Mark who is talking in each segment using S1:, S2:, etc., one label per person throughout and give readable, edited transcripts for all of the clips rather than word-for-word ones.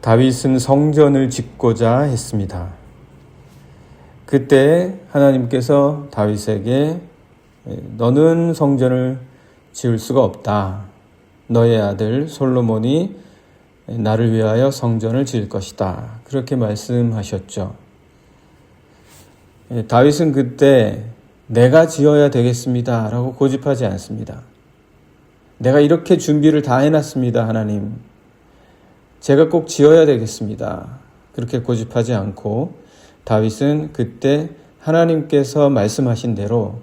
S1: 다윗은 성전을 짓고자 했습니다. 그때 하나님께서 다윗에게 너는 성전을 지을 수가 없다. 너의 아들 솔로몬이 나를 위하여 성전을 지을 것이다. 그렇게 말씀하셨죠. 다윗은 그때 내가 지어야 되겠습니다 라고 고집하지 않습니다. 내가 이렇게 준비를 다 해놨습니다, 하나님. 제가 꼭 지어야 되겠습니다. 그렇게 고집하지 않고 다윗은 그때 하나님께서 말씀하신 대로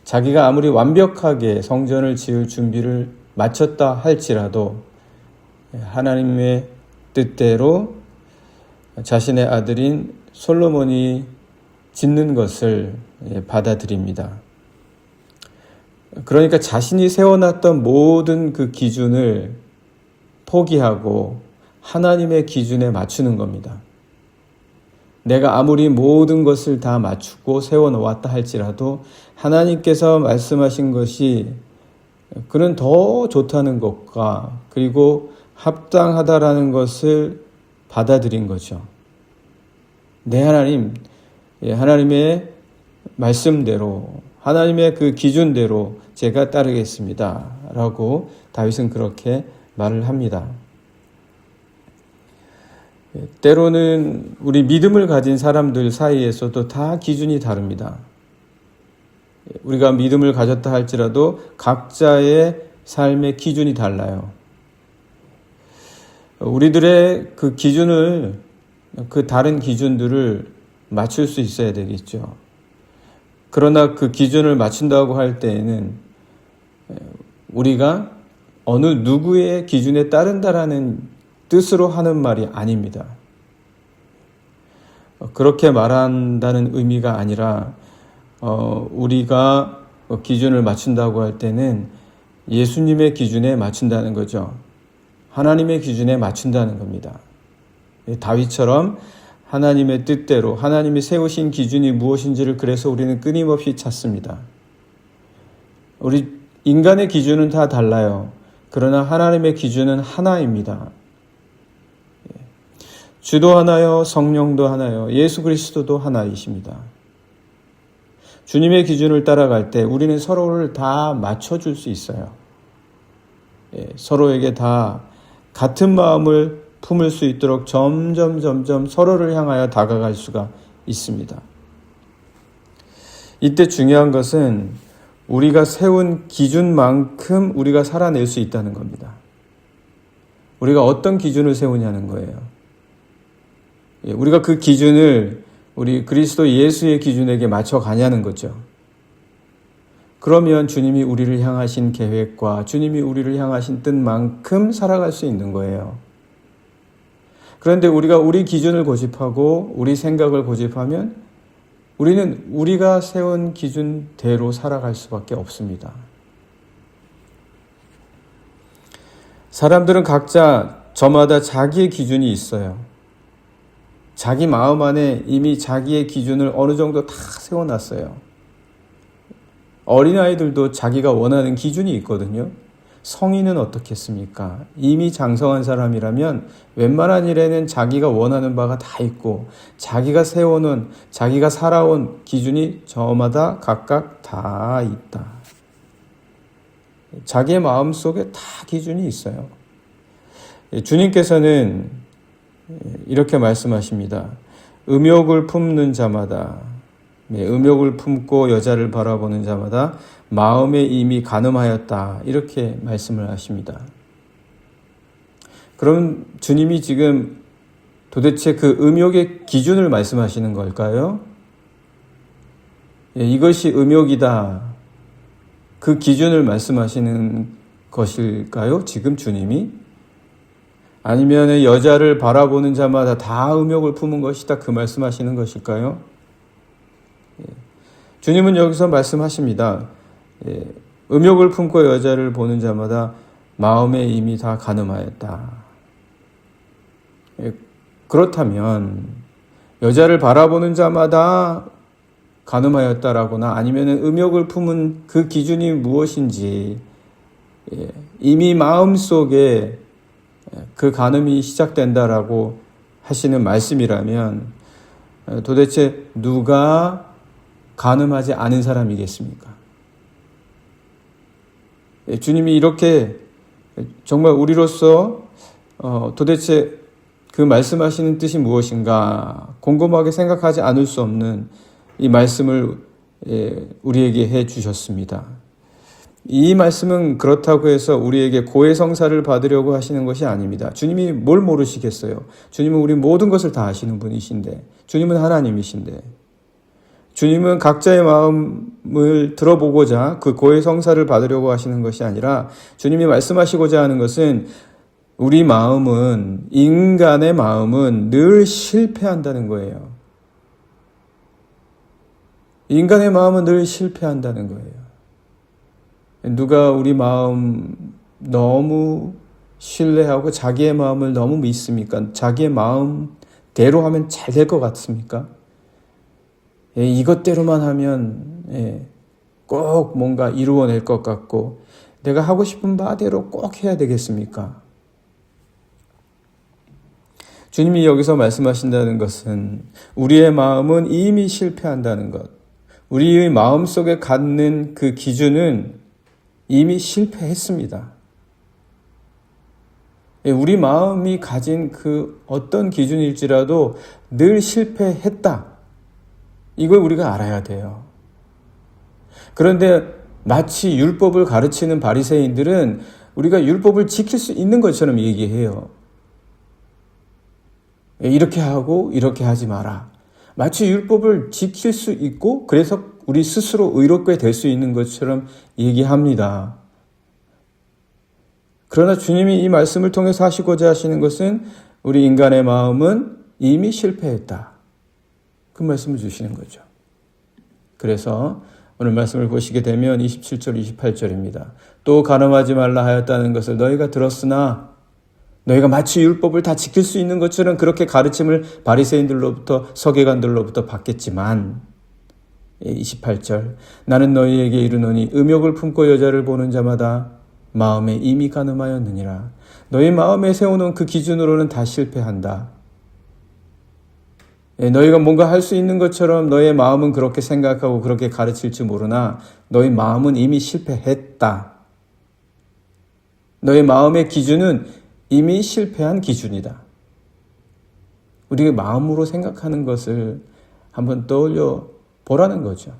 S1: 자기가 아무리 완벽하게 성전을 지을 준비를 마쳤다 할지라도 하나님의 뜻대로 자신의 아들인 솔로몬이 짓는 것을 받아들입니다. 그러니까 자신이 세워놨던 모든 그 기준을 포기하고 하나님의 기준에 맞추는 겁니다. 내가 아무리 모든 것을 다 맞추고 세워놓았다 할지라도 하나님께서 말씀하신 것이 그는 더 좋다는 것과 그리고 합당하다라는 것을 받아들인 거죠. 네, 하나님, 하나님의 말씀대로 하나님의 그 기준대로 제가 따르겠습니다 라고 다윗은 그렇게 말을 합니다. 때로는 우리 믿음을 가진 사람들 사이에서도 다 기준이 다릅니다. 우리가 믿음을 가졌다 할지라도 각자의 삶의 기준이 달라요. 우리들의 그 기준을, 그 다른 기준들을 맞출 수 있어야 되겠죠. 그러나 그 기준을 맞춘다고 할 때에는 우리가 어느 누구의 기준에 따른다라는 뜻으로 하는 말이 아닙니다. 그렇게 말한다는 의미가 아니라 우리가 기준을 맞춘다고 할 때는 예수님의 기준에 맞춘다는 거죠. 하나님의 기준에 맞춘다는 겁니다. 다윗처럼 하나님의 뜻대로 하나님이 세우신 기준이 무엇인지를 그래서 우리는 끊임없이 찾습니다. 우리 인간의 기준은 다 달라요. 그러나 하나님의 기준은 하나입니다. 주도 하나요, 성령도 하나요, 예수 그리스도도 하나이십니다. 주님의 기준을 따라갈 때 우리는 서로를 다 맞춰줄 수 있어요. 서로에게 다 같은 마음을 품을 수 있도록 점점 서로를 향하여 다가갈 수가 있습니다. 이때 중요한 것은 우리가 세운 기준만큼 우리가 살아낼 수 있다는 겁니다. 우리가 어떤 기준을 세우냐는 거예요. 우리가 그 기준을 우리 그리스도 예수의 기준에게 맞춰가냐는 거죠. 그러면 주님이 우리를 향하신 계획과 주님이 우리를 향하신 뜻만큼 살아갈 수 있는 거예요. 그런데 우리가 우리 기준을 고집하고 우리 생각을 고집하면 우리는 우리가 세운 기준대로 살아갈 수밖에 없습니다. 사람들은 각자 저마다 자기의 기준이 있어요. 자기 마음 안에 이미 자기의 기준을 어느 정도 다 세워놨어요. 어린아이들도 자기가 원하는 기준이 있거든요. 성인은 어떻겠습니까? 이미 장성한 사람이라면 웬만한 일에는 자기가 원하는 바가 다 있고 자기가 세워놓은, 자기가 살아온 기준이 저마다 각각 다 있다. 자기의 마음속에 다 기준이 있어요. 주님께서는 이렇게 말씀하십니다. 음욕을 품는 자마다, 음욕을 품고 여자를 바라보는 자마다 마음에 이미 간음하였다. 이렇게 말씀을 하십니다. 그럼 주님이 지금 도대체 그 음욕의 기준을 말씀하시는 걸까요? 이것이 음욕이다. 그 기준을 말씀하시는 것일까요? 지금 주님이? 아니면 여자를 바라보는 자마다 다 음욕을 품은 것이다. 그 말씀하시는 것일까요? 주님은 여기서 말씀하십니다. 음욕을 품고 여자를 보는 자마다 마음에 이미 다 간음하였다. 그렇다면 여자를 바라보는 자마다 간음하였다라거나 아니면 음욕을 품은 그 기준이 무엇인지 이미 마음속에 그 간음이 시작된다라고 하시는 말씀이라면 도대체 누가 간음하지 않은 사람이겠습니까? 주님이 이렇게 정말 우리로서 도대체 그 말씀하시는 뜻이 무엇인가 곰곰하게 생각하지 않을 수 없는 이 말씀을 우리에게 해 주셨습니다. 이 말씀은 그렇다고 해서 우리에게 고해성사를 받으려고 하시는 것이 아닙니다. 주님이 뭘 모르시겠어요? 주님은 우리 모든 것을 다 아시는 분이신데, 주님은 하나님이신데, 주님은 각자의 마음을 들어보고자 그 고해성사를 받으려고 하시는 것이 아니라 주님이 말씀하시고자 하는 것은 우리 마음은, 인간의 마음은 늘 실패한다는 거예요. 인간의 마음은 늘 실패한다는 거예요. 누가 우리 마음 너무 신뢰하고 자기의 마음을 너무 믿습니까? 자기의 마음대로 하면 잘 될 것 같습니까? 이것대로만 하면 꼭 뭔가 이루어낼 것 같고 내가 하고 싶은 바대로 꼭 해야 되겠습니까? 주님이 여기서 말씀하신다는 것은 우리의 마음은 이미 실패한다는 것, 우리의 마음속에 갖는 그 기준은 이미 실패했습니다. 우리 마음이 가진 그 어떤 기준일지라도 늘 실패했다. 이걸 우리가 알아야 돼요. 그런데 마치 율법을 가르치는 바리새인들은 우리가 율법을 지킬 수 있는 것처럼 얘기해요. 이렇게 하고 이렇게 하지 마라. 마치 율법을 지킬 수 있고 그래서 우리 스스로 의롭게 될 수 있는 것처럼 얘기합니다. 그러나 주님이 이 말씀을 통해서 하시고자 하시는 것은 우리 인간의 마음은 이미 실패했다. 그 말씀을 주시는 거죠. 그래서 오늘 말씀을 보시게 되면 27절, 28절입니다. 또 간음하지 말라 하였다는 것을 너희가 들었으나 너희가 마치 율법을 다 지킬 수 있는 것처럼 그렇게 가르침을 바리새인들로부터 서기관들로부터 받겠지만 28절 나는 너희에게 이르노니 음욕을 품고 여자를 보는 자마다 마음에 이미 간음하였느니라. 너희 마음에 세우는 그 기준으로는 다 실패한다. 너희가 뭔가 할 수 있는 것처럼 너의 마음은 그렇게 생각하고 그렇게 가르칠지 모르나 너희 마음은 이미 실패했다. 너의 마음의 기준은 이미 실패한 기준이다. 우리가 마음으로 생각하는 것을 한번 떠올려 보라는 거죠.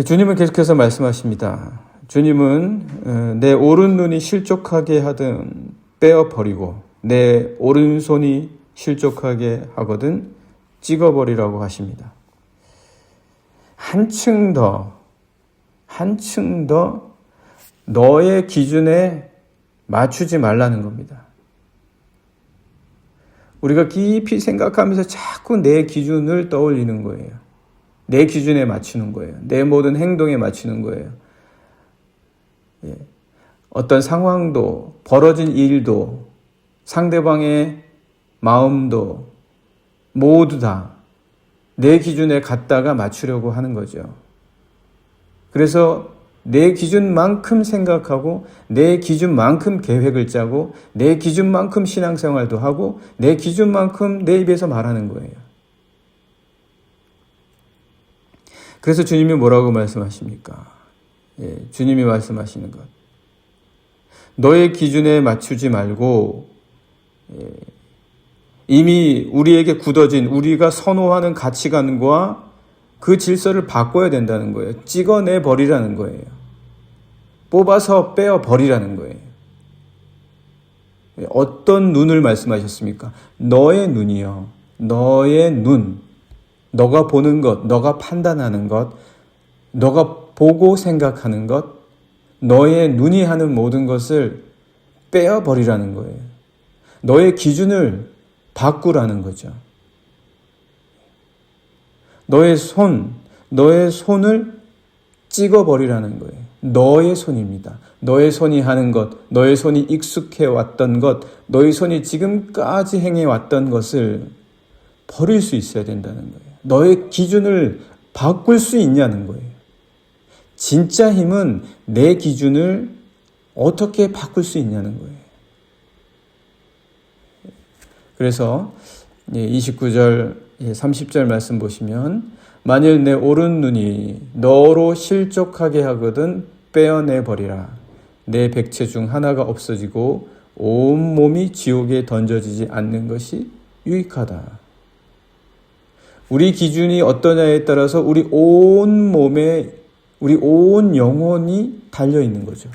S1: 주님은 계속해서 말씀하십니다. 주님은 내 오른 눈이 실족하게 하든 빼어버리고 내 오른손이 실족하게 하거든 찍어버리라고 하십니다. 한층 더 너의 기준에 맞추지 말라는 겁니다. 우리가 깊이 생각하면서 자꾸 내 기준을 떠올리는 거예요. 내 기준에 맞추는 거예요. 내 모든 행동에 맞추는 거예요. 어떤 상황도, 벌어진 일도, 상대방의 마음도 모두 다 내 기준에 갖다가 맞추려고 하는 거죠. 그래서 내 기준만큼 생각하고 내 기준만큼 계획을 짜고 내 기준만큼 신앙생활도 하고 내 기준만큼 내 입에서 말하는 거예요. 그래서 주님이 뭐라고 말씀하십니까? 주님이 말씀하시는 것. 너의 기준에 맞추지 말고 이미 우리에게 굳어진 우리가 선호하는 가치관과 그 질서를 바꿔야 된다는 거예요. 찍어내 버리라는 거예요. 뽑아서 빼어 버리라는 거예요. 어떤 눈을 말씀하셨습니까? 너의 눈이요. 너의 눈. 너가 보는 것, 너가 판단하는 것, 너가 보고 생각하는 것, 너의 눈이 하는 모든 것을 빼어 버리라는 거예요. 너의 기준을 바꾸라는 거죠. 너의 손을 찍어버리라는 거예요. 너의 손입니다. 너의 손이 하는 것, 너의 손이 익숙해왔던 것, 너의 손이 지금까지 행해왔던 것을 버릴 수 있어야 된다는 거예요. 너의 기준을 바꿀 수 있냐는 거예요. 진짜 힘은 내 기준을 어떻게 바꿀 수 있냐는 거예요. 그래서 29절, 30절 말씀 보시면 만일 내 오른눈이 너로 실족하게 하거든 빼어내 버리라. 내 백체 중 하나가 없어지고 온 몸이 지옥에 던져지지 않는 것이 유익하다. 우리 기준이 어떠냐에 따라서 우리 온 몸에, 우리 온 영혼이 달려있는 거죠.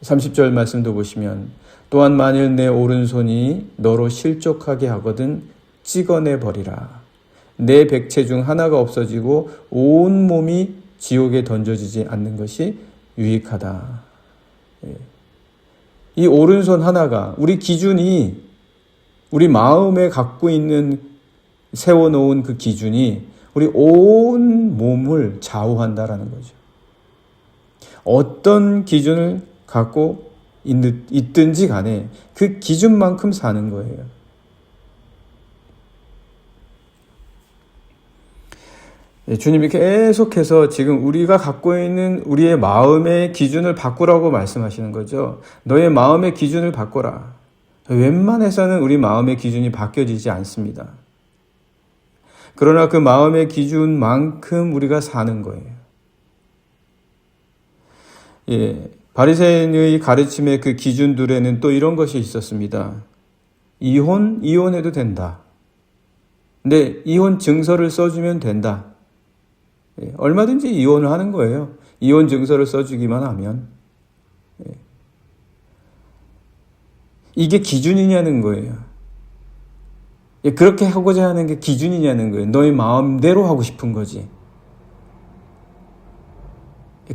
S1: 30절 말씀도 보시면 또한 만일 내 오른손이 너로 실족하게 하거든 찍어내 버리라. 내 백체 중 하나가 없어지고 온 몸이 지옥에 던져지지 않는 것이 유익하다. 이 오른손 하나가 우리 기준이 우리 마음에 갖고 있는 세워놓은 그 기준이 우리 온 몸을 좌우한다라는 거죠. 어떤 기준을 갖고 있든지 간에 그 기준만큼 사는 거예요. 주님이 계속해서 지금 우리가 갖고 있는 우리의 마음의 기준을 바꾸라고 말씀하시는 거죠. 너의 마음의 기준을 바꿔라. 웬만해서는 우리 마음의 기준이 바뀌어지지 않습니다. 그러나 그 마음의 기준만큼 우리가 사는 거예요. 바리새인의 가르침의 그 기준들에는 또 이런 것이 있었습니다. 이혼해도 된다. 근데 이혼 증서를 써주면 된다. 얼마든지 이혼을 하는 거예요. 이혼 증서를 써주기만 하면. 이게 기준이냐는 거예요. 그렇게 하고자 하는 게 기준이냐는 거예요. 너의 마음대로 하고 싶은 거지.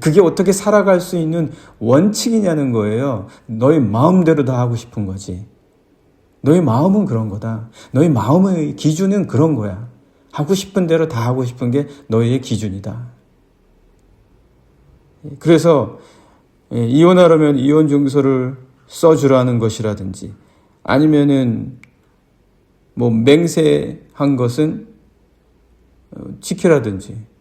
S1: 그게 어떻게 살아갈 수 있는 원칙이냐는 거예요. 너의 마음대로 다 하고 싶은 거지. 너의 마음은 그런 거다. 너의 마음의 기준은 그런 거야. 하고 싶은 대로 다 하고 싶은 게 너의 기준이다. 그래서 이혼하려면 이혼 증서를 써주라는 것이라든지 아니면은 맹세한 것은 지키라든지.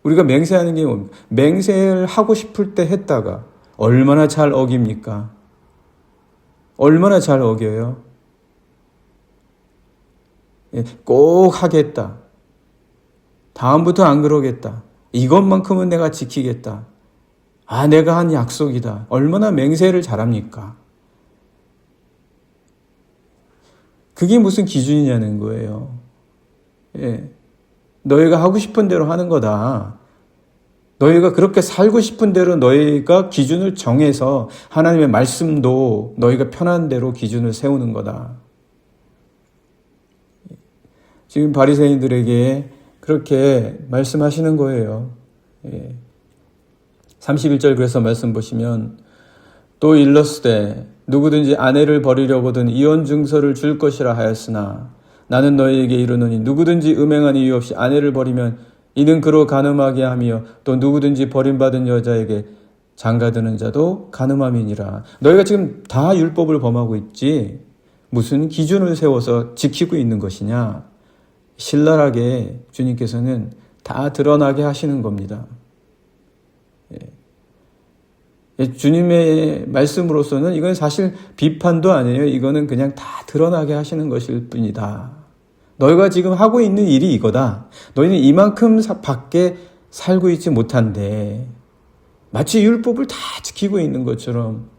S1: 우리가 맹세하는 게 뭡니까? 맹세를 하고 싶을 때 했다가 얼마나 잘 어깁니까? 얼마나 잘 어겨요? 꼭 하겠다. 다음부터 안 그러겠다. 이것만큼은 내가 지키겠다. 내가 한 약속이다. 얼마나 맹세를 잘합니까? 그게 무슨 기준이냐는 거예요. 너희가 하고 싶은 대로 하는 거다. 너희가 그렇게 살고 싶은 대로 너희가 기준을 정해서 하나님의 말씀도 너희가 편한 대로 기준을 세우는 거다. 지금 바리새인들에게 그렇게 말씀하시는 거예요. 31절 그래서 말씀 보시면 또 일렀으되 누구든지 아내를 버리려거든 이혼 증서를 줄 것이라 하였으나 나는 너희에게 이르노니 누구든지 음행한 이유 없이 아내를 버리면 이는 그로 간음하게 하며 또 누구든지 버림받은 여자에게 장가드는 자도 간음함이니라. 너희가 지금 다 율법을 범하고 있지 무슨 기준을 세워서 지키고 있는 것이냐. 신랄하게 주님께서는 다 드러나게 하시는 겁니다. 주님의 말씀으로서는 이건 사실 비판도 아니에요. 이거는 그냥 다 드러나게 하시는 것일 뿐이다. 너희가 지금 하고 있는 일이 이거다. 너희는 이만큼 밖에 살고 있지 못한데 마치 율법을 다 지키고 있는 것처럼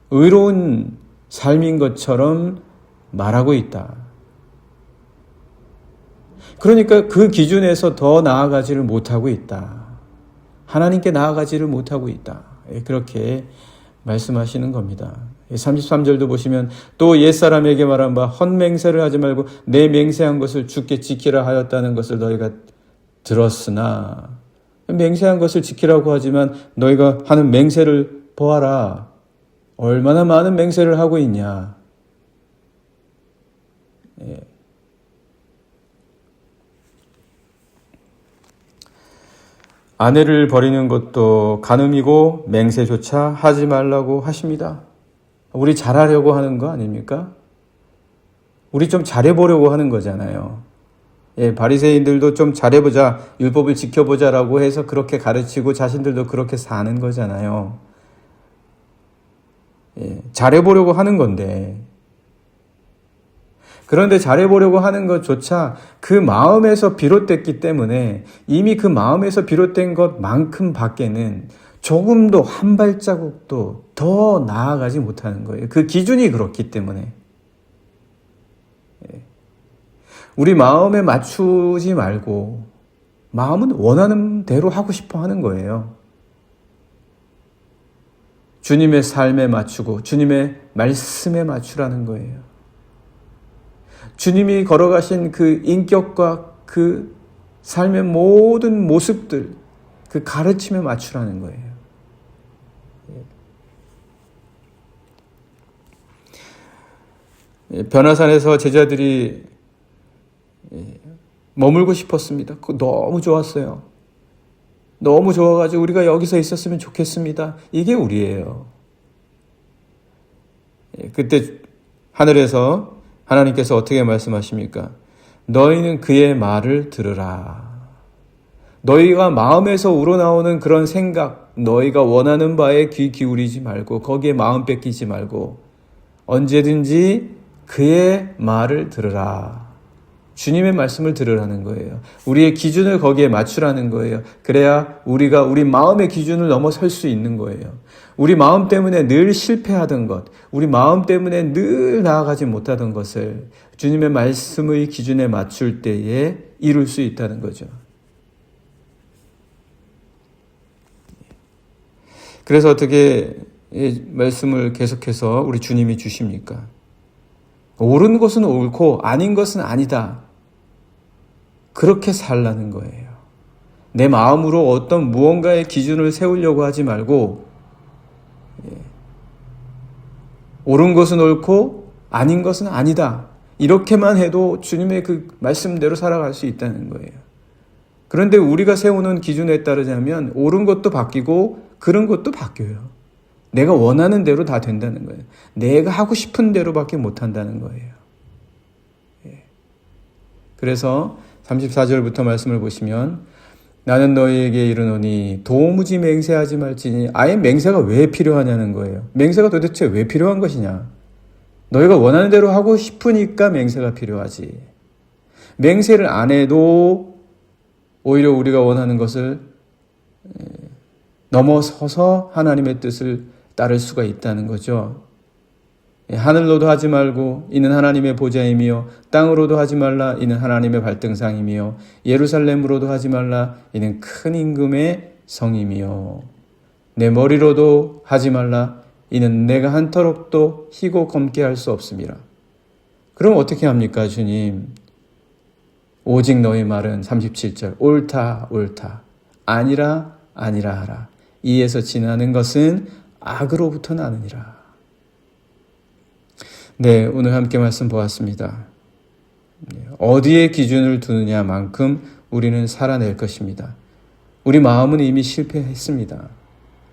S1: 의로운 삶인 것처럼 말하고 있다. 그러니까 그 기준에서 더 나아가지를 못하고 있다. 하나님께 나아가지를 못하고 있다. 그렇게 말씀하시는 겁니다. 33절도 보시면 또 옛사람에게 말한 바 헛맹세를 하지 말고 내 맹세한 것을 주께 지키라 하였다는 것을 너희가 들었으나 맹세한 것을 지키라고 하지만 너희가 하는 맹세를 보아라. 얼마나 많은 맹세를 하고 있냐. 아내를 버리는 것도 간음이고 맹세조차 하지 말라고 하십니다. 우리 잘하려고 하는 거 아닙니까? 우리 좀 잘해보려고 하는 거잖아요. 바리새인들도 좀 잘해보자, 율법을 지켜보자라고 해서 그렇게 가르치고 자신들도 그렇게 사는 거잖아요. 잘해보려고 하는 건데 그런데 잘해보려고 하는 것조차 그 마음에서 비롯됐기 때문에 이미 그 마음에서 비롯된 것만큼 밖에는 조금도 한 발자국도 더 나아가지 못하는 거예요. 그 기준이 그렇기 때문에. 우리 마음에 맞추지 말고 마음은 원하는 대로 하고 싶어 하는 거예요. 주님의 삶에 맞추고 주님의 말씀에 맞추라는 거예요. 주님이 걸어가신 그 인격과 그 삶의 모든 모습들, 그 가르침에 맞추라는 거예요. 변화산에서 제자들이 머물고 싶었습니다. 그거 너무 좋았어요. 너무 좋아가지고 우리가 여기서 있었으면 좋겠습니다. 이게 우리예요. 그때 하늘에서 하나님께서 어떻게 말씀하십니까? 너희는 그의 말을 들으라. 너희가 마음에서 우러나오는 그런 생각, 너희가 원하는 바에 귀 기울이지 말고 거기에 마음 뺏기지 말고 언제든지 그의 말을 들으라. 주님의 말씀을 들으라는 거예요. 우리의 기준을 거기에 맞추라는 거예요. 그래야 우리가 우리 마음의 기준을 넘어설 수 있는 거예요. 우리 마음 때문에 늘 실패하던 것, 우리 마음 때문에 늘 나아가지 못하던 것을 주님의 말씀의 기준에 맞출 때에 이룰 수 있다는 거죠. 그래서 어떻게 이 말씀을 계속해서 우리 주님이 주십니까? 옳은 것은 옳고 아닌 것은 아니다. 그렇게 살라는 거예요. 내 마음으로 어떤 무언가의 기준을 세우려고 하지 말고 옳은 것은 옳고 아닌 것은 아니다. 이렇게만 해도 주님의 그 말씀대로 살아갈 수 있다는 거예요. 그런데 우리가 세우는 기준에 따르자면 옳은 것도 바뀌고 그런 것도 바뀌어요. 내가 원하는 대로 다 된다는 거예요. 내가 하고 싶은 대로밖에 못한다는 거예요. 그래서 34절부터 말씀을 보시면 나는 너희에게 이르노니 도무지 맹세하지 말지니 아예 맹세가 왜 필요하냐는 거예요. 맹세가 도대체 왜 필요한 것이냐. 너희가 원하는 대로 하고 싶으니까 맹세가 필요하지. 맹세를 안 해도 오히려 우리가 원하는 것을 넘어서서 하나님의 뜻을 따를 수가 있다는 거죠. 하늘로도 하지 말고 이는 하나님의 보좌이며 땅으로도 하지 말라 이는 하나님의 발등상이며 예루살렘으로도 하지 말라 이는 큰 임금의 성이며 내 머리로도 하지 말라 이는 내가 한터럭도 희고 검게 할 수 없음이라. 그럼 어떻게 합니까 주님? 오직 너의 말은 37절 옳다 옳다 아니라 아니라 하라. 이에서 지나는 것은 악으로부터 나느니라. 네, 오늘 함께 말씀 보았습니다. 어디에 기준을 두느냐만큼 우리는 살아낼 것입니다. 우리 마음은 이미 실패했습니다.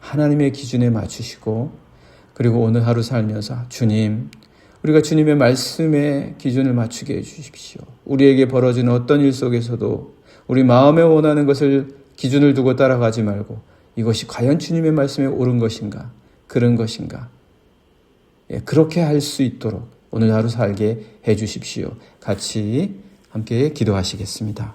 S1: 하나님의 기준에 맞추시고 그리고 오늘 하루 살면서 주님, 우리가 주님의 말씀에 기준을 맞추게 해주십시오. 우리에게 벌어지는 어떤 일 속에서도 우리 마음에 원하는 것을 기준을 두고 따라가지 말고 이것이 과연 주님의 말씀에 옳은 것인가, 그런 것인가. 그렇게 할 수 있도록 오늘 하루 살게 해 주십시오. 같이 함께 기도하시겠습니다.